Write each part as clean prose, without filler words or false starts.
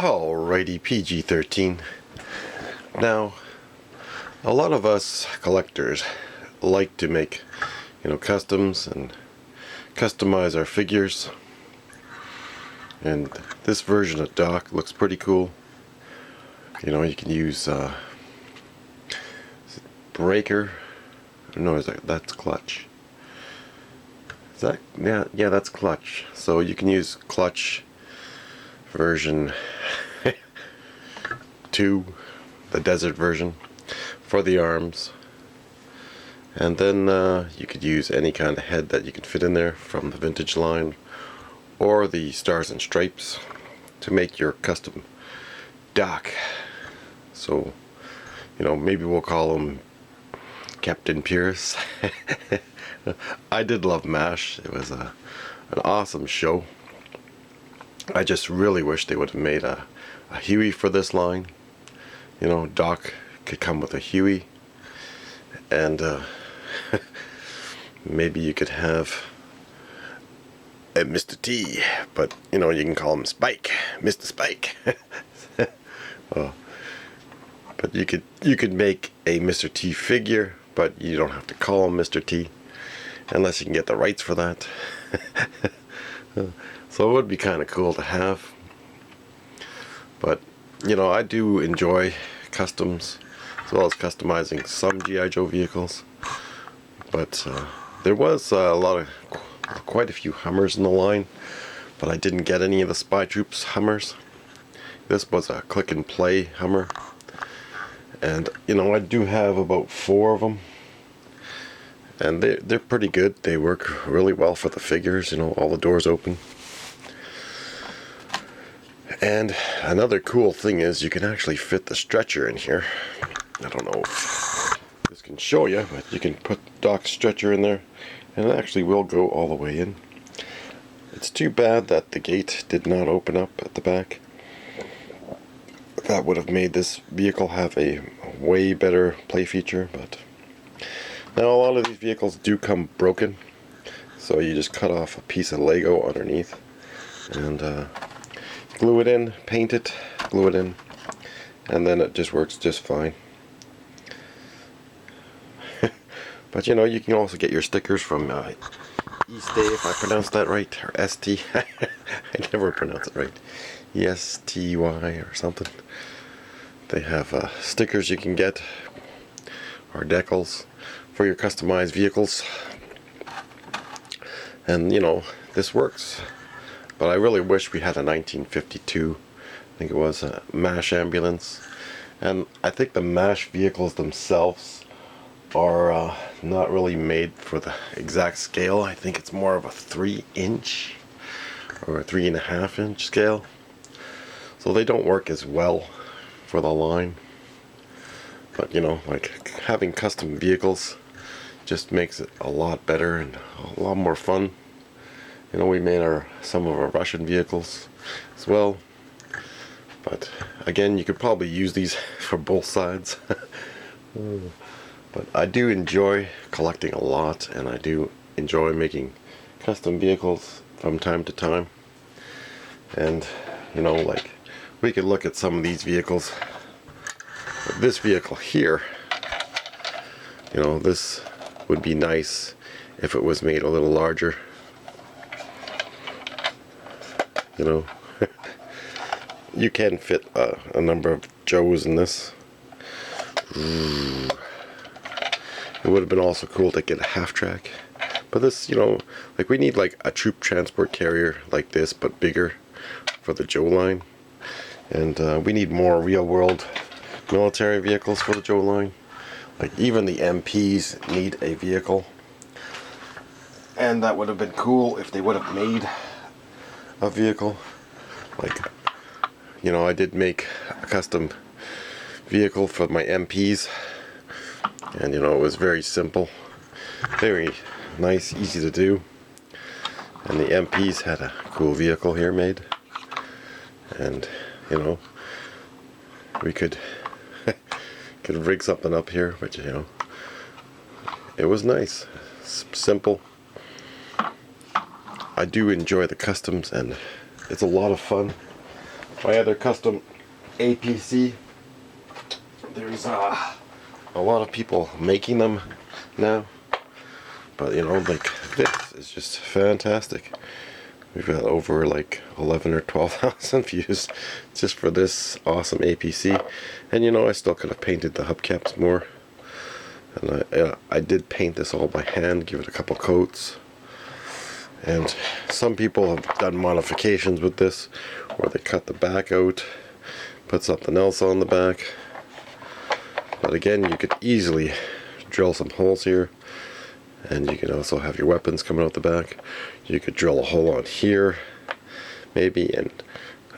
Alrighty, PG-13. Now, a lot of us collectors like to make, customs and customize our figures. And this version of Doc looks pretty cool. You can use breaker. No, that's clutch. Is that yeah, that's clutch. So you can use clutch version 2, the desert version, for the arms. And then you could use any kind of head that you can fit in there from the vintage line or the stars and stripes to make your custom Doc. So, maybe we'll call him Captain Pierce. I did love MASH. It was an awesome show. I just really wish they would have made a Huey for this line. Doc could come with a Huey, and maybe you could have a Mr. T, but you can call him Spike, Mr. Spike. But you could make a Mr. T figure, but you don't have to call him Mr. T unless you can get the rights for that. So it would be kind of cool to have. But I do enjoy customs as well as customizing some G.I. Joe vehicles. But there was quite a few Hummers in the line, but I didn't get any of the Spy Troops Hummers. This was a click and play Hummer, and I do have about 4 of them, and they're pretty good. They work really well for the figures. All the doors open. And another cool thing is you can actually fit the stretcher in here. I don't know if this can show you, but you can put Doc's stretcher in there and it actually will go all the way in. It's too bad that the gate did not open up at the back. That would have made this vehicle have a way better play feature, but now a lot of these vehicles do come broken, so you just cut off a piece of Lego underneath and glue it in, paint it, glue it in, and then it just works just fine. But you can also get your stickers from Estay, if I pronounced that right, or ST. I never pronounce it right. ESTY or something. They have stickers you can get, or decals, for your customized vehicles. And this works. But I really wish we had a 1952, I think it was, a MASH ambulance. And I think the MASH vehicles themselves are not really made for the exact scale. I think it's more of a 3-inch or a 3.5-inch scale. So they don't work as well for the line. But like having custom vehicles just makes it a lot better and a lot more fun. We made some of our Russian vehicles as well, but again, you could probably use these for both sides. But I do enjoy collecting a lot, and I do enjoy making custom vehicles from time to time. And like, we could look at some of these vehicles. But this vehicle here, this would be nice if it was made a little larger. You can fit a number of Joes in this. It would have been also cool to get a half track, but this, like, we need like a troop transport carrier like this, but bigger for the Joe line, and we need more real-world military vehicles for the Joe line. Like even the MPs need a vehicle, and that would have been cool if they would have made a vehicle. Like, I did make a custom vehicle for my MPs, and it was very simple, very nice, easy to do, and the MPs had a cool vehicle here made, and we could rig something up here, but it was nice, simple. I do enjoy the customs, and it's a lot of fun. my other custom APC. There's a lot of people making them now, but you know, like this is just fantastic. We've got over like 11 or 12,000 views just for this awesome APC. And you know, I still could have painted the hubcaps more. And I did paint this all by hand, give it a couple coats. And some people have done modifications with this, where they cut the back out, put something else on the back. But again, you could easily drill some holes here. And you can also have your weapons coming out the back. You could drill a hole on here, maybe, and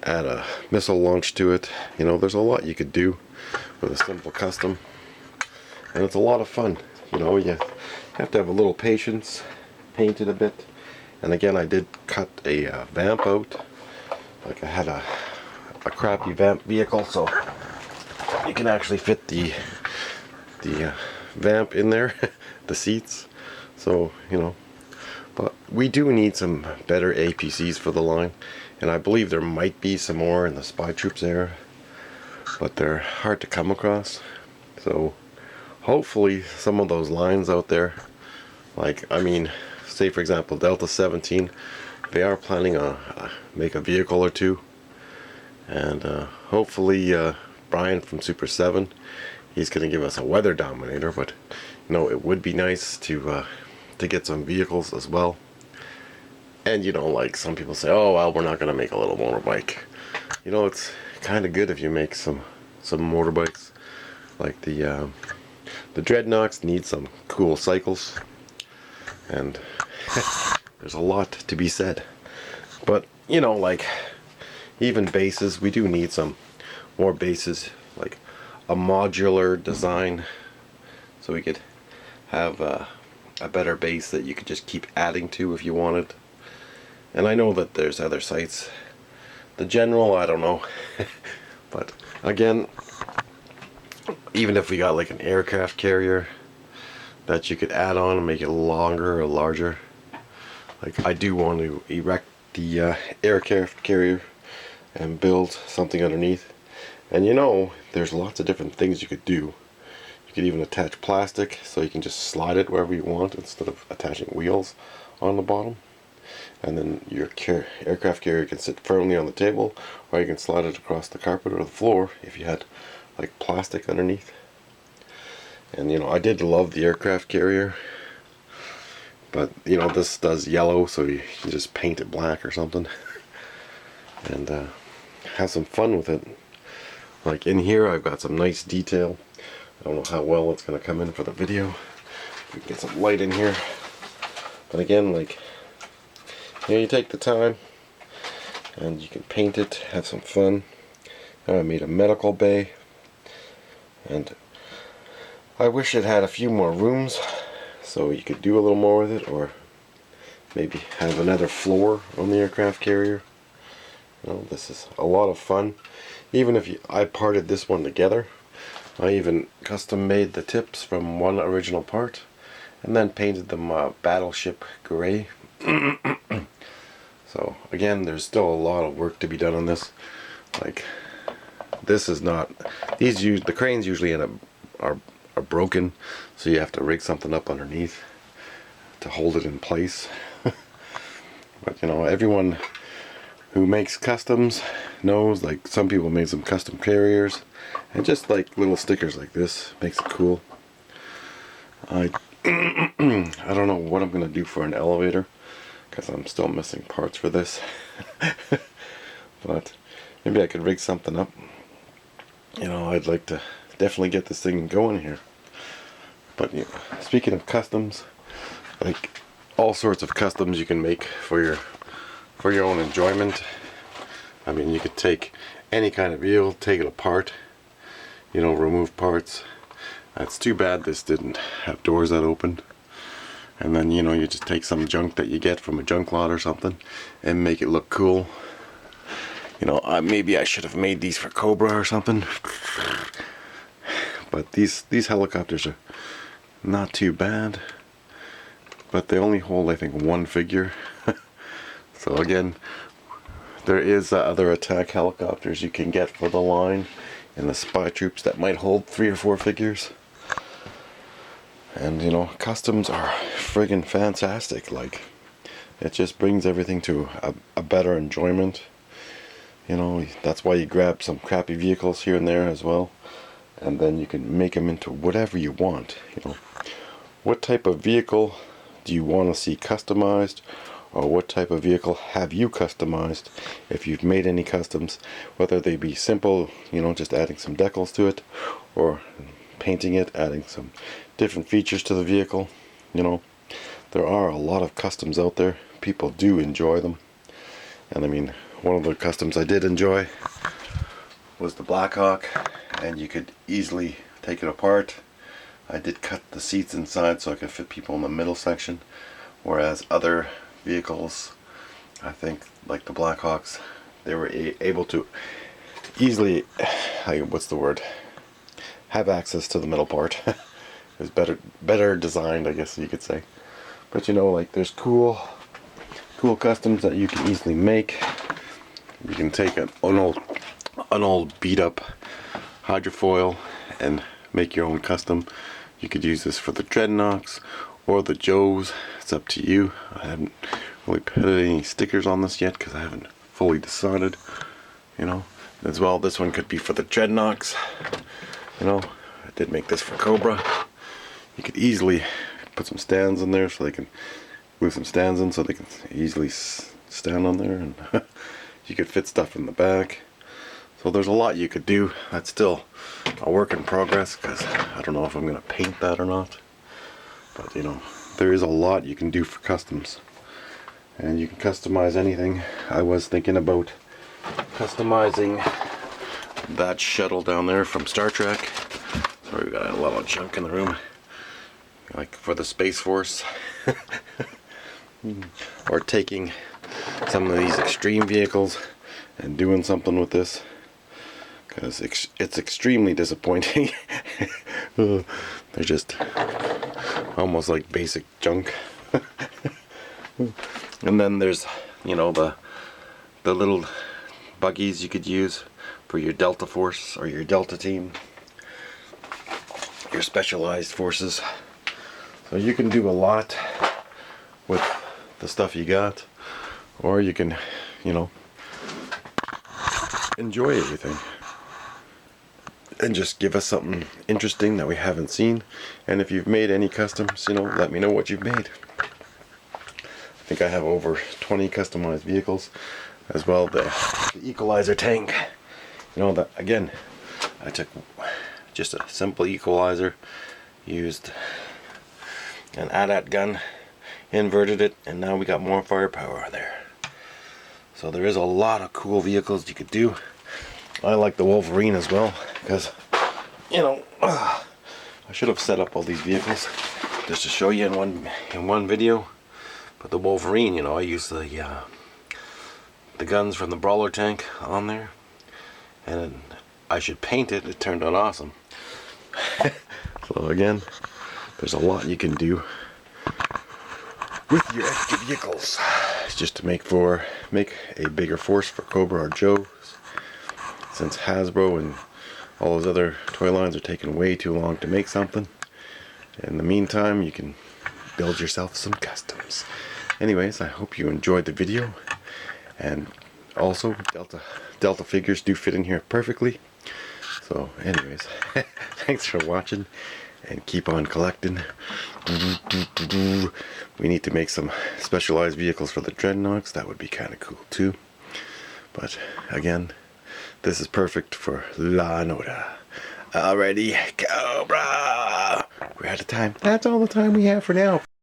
add a missile launch to it. You know, there's a lot you could do with a simple custom. And it's a lot of fun. You know, you have to have a little patience, paint it a bit. And again, I did cut a vamp out. Like I had a crappy vamp vehicle, so you can actually fit the vamp in there, the seats. So, you know, but we do need some better APCs for the line, and I believe there might be some more in the Spy Troops era, but they're hard to come across. So hopefully some of those lines out there, like, I mean, say for example Delta 17, they are planning on make a vehicle or two, and hopefully Brian from Super 7, he's going to give us a weather dominator. But you know, it would be nice to get some vehicles as well. And you know, like some people say, oh well, we're not going to make a little motorbike. You know, it's kind of good if you make some motorbikes. Like the Dreadnoughts need some cool cycles, and there's a lot to be said. But you know, like even bases, we do need some more bases, like a modular design, so we could have a better base that you could just keep adding to if you wanted. And I know that there's other sites. The General, I don't know. But again, even if we got like an aircraft carrier that you could add on and make it longer or larger. Like I do want to erect the aircraft carrier and build something underneath. And you know, there's lots of different things you could do. You could even attach plastic, so you can just slide it wherever you want instead of attaching wheels on the bottom. And then your aircraft carrier can sit firmly on the table, or you can slide it across the carpet or the floor if you had like plastic underneath. And you know, I did love the aircraft carrier, but you know, this does yellow, so you can just paint it black or something and have some fun with it. Like in here, I've got some nice detail. I don't know how well it's going to come in for the video. We can get some light in here. But again, like, you know, you take the time and you can paint it, have some fun. I made a medical bay, and I wish it had a few more rooms so you could do a little more with it, or maybe have another floor on the aircraft carrier. You know, this is a lot of fun. Even if I parted this one together, I even custom made the tips from one original part and then painted them battleship gray. So again, there's still a lot of work to be done on this. Like, this is not, the cranes usually are broken, so you have to rig something up underneath to hold it in place. But you know, everyone who makes customs knows, like, some people made some custom carriers, and just like little stickers like this makes it cool. I don't know what I'm gonna do for an elevator, because I'm still missing parts for this. But maybe I could rig something up. You know, I'd like to definitely get this thing going here. But you know, speaking of customs, like all sorts of customs you can make for your own enjoyment. I mean, you could take any kind of vehicle, take it apart, you know, remove parts. It's too bad this didn't have doors that opened. And then, you know, you just take some junk that you get from a junk lot or something and make it look cool. You know, maybe I should have made these for Cobra or something. But these helicopters are not too bad. But they only hold, I think, one figure. So again, there is other attack helicopters you can get for the line and the spy troops that might hold 3 or 4 figures. And you know, customs are friggin' fantastic. Like, it just brings everything to a better enjoyment. You know, that's why you grab some crappy vehicles here and there as well, and then you can make them into whatever you want. You know, what type of vehicle do you want to see customized, or what type of vehicle have you customized if you've made any customs, whether they be simple, you know, just adding some decals to it, or painting it, adding some different features to the vehicle. You know, there are a lot of customs out there. People do enjoy them. And I mean, one of the customs I did enjoy was the Blackhawk, and you could easily take it apart. I did cut the seats inside so I could fit people in the middle section, whereas other vehicles, I think, like the Blackhawks, they were able to easily, what's the word, have access to the middle part. It was better designed, I guess you could say. But you know, like, there's cool customs that you can easily make. You can take an old beat up hydrofoil and make your own custom. You could use this for the Dreadnoughts or the Joes. It's up to you. I haven't really put any stickers on this yet because I haven't fully decided. You know, as well, this one could be for the Dreadnoughts. You know, I did make this for Cobra. You could easily put some stands in there so they can move some stands in so they can easily stand on there, and you could fit stuff in the back. So there's a lot you could do. That's still a work in progress because I don't know if I'm going to paint that or not. But you know, there is a lot you can do for customs. And you can customize anything. I was thinking about customizing that shuttle down there from Star Trek. Sorry, we got a lot of junk in the room. Like for the Space Force. Or taking some of these extreme vehicles and doing something with this. Because it's extremely disappointing. They're just almost like basic junk. And then there's, you know, the little buggies you could use for your Delta Force or your Delta team, your specialized forces. So you can do a lot with the stuff you got, or you can, you know, enjoy everything and just give us something interesting that we haven't seen. And if you've made any customs, you know, let me know what you've made. I think I have over 20 customized vehicles, as well the equalizer tank. You know, that again, I took just a simple equalizer, used an AT-AT gun, inverted it, and now we got more firepower there. So there is a lot of cool vehicles you could do. I like the Wolverine as well, because, you know, I should have set up all these vehicles just to show you in one video. But the Wolverine, you know, I used the guns from the brawler tank on there, and I should paint it. It turned out awesome. So again, there's a lot you can do with your extra vehicles, just to make a bigger force for Cobra or Joe. Since Hasbro and all those other toy lines are taking way too long to make something, in the meantime, you can build yourself some customs. Anyways, I hope you enjoyed the video, and also Delta figures do fit in here perfectly. So anyways, thanks for watching, and keep on collecting. We need to make some specialized vehicles for the Dreadnoughts. That would be kind of cool too. But again, this is perfect for Law and Order. Alrighty, Cobra! We're out of time. That's all the time we have for now.